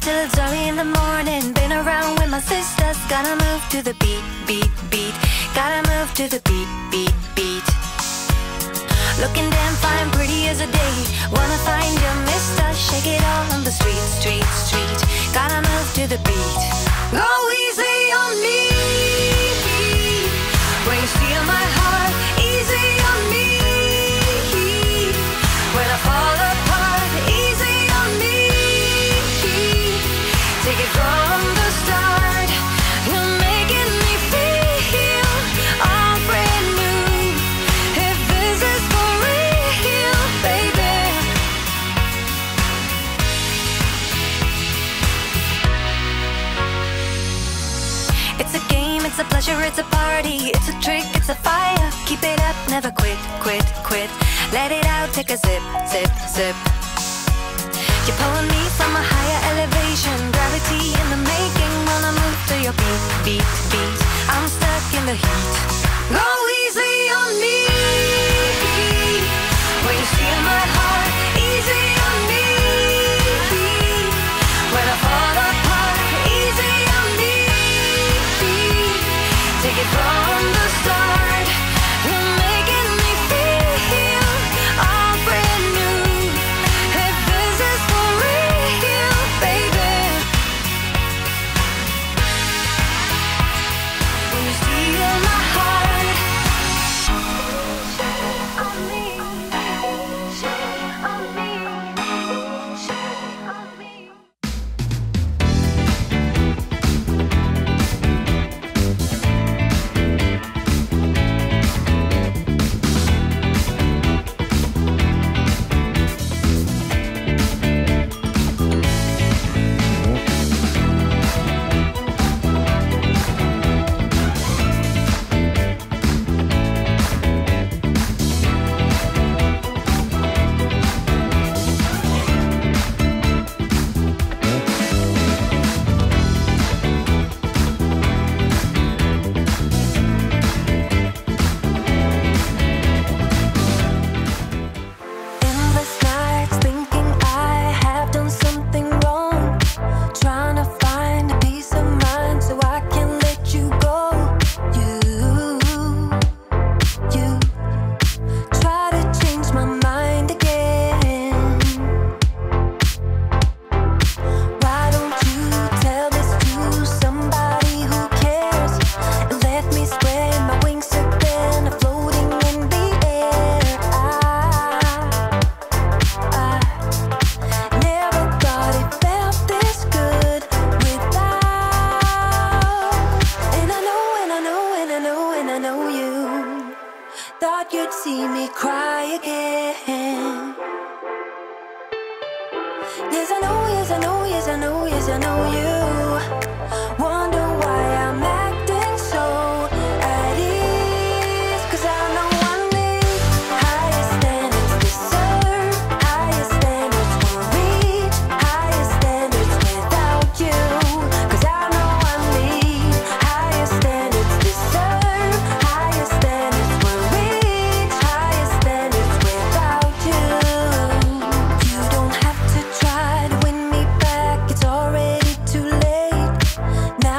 till it's early in the morning. Been around with my sisters, gotta move to the beat, beat, beat. Gotta move to the beat, beat, beat. Looking damn fine, pretty as a day. Wanna find your mister, shake it all on the street, street, street. Gotta move to the beat. Go easy on me. When you steal my heart, easy on me. When I fall apart, easy on me. Take it from the start. You're making me feel all brand new. If this is for real, baby. It's a game, it's a pleasure, it's a party. It's a trick, it's a fire. Keep it up, never quit, quit, quit. Let it out, take a sip, sip, sip. You're pulling me from a higher elevation. Gravity in the making. Wanna move to your beat, beat, beat. I'm stuck in the heat. Go easy on me. When you steal my heart, easy on me. When I fall apart, easy on me. Take it from the start. You're making me feel all brand new. If this is for real, baby. When you steal my heart, shake on me, shake on me, shake on me. Endless nights thinking I have done something wrong. Trying to find a peace of mind so I can let you go. You try to change my mind again. Why don't you tell this to somebody who cares? And let me spread my wings so then I'm floating in the air. I never thought it felt this good without. And I know, and I know, and I know, and I know you thought you'd see me cry again. Yes, I know, yes, I know, yes, I know, yes, I know you wonder why I'm acting so at ease. 'Cause I know I need higher standards, deserve higher standards, won't reach higher standards without you. 'Cause I know I need higher standards, deserve higher standards, won't reach higher standards without you. You don't have to try to win me back, it's already too late. Now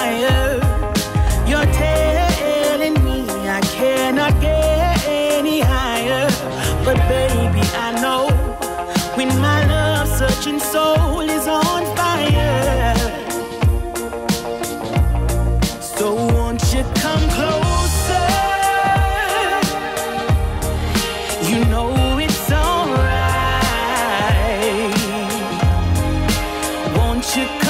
higher. You're telling me I cannot get any higher. But baby, I know when my love-searching soul is on fire. So won't you come closer? You know it's alright. Won't you come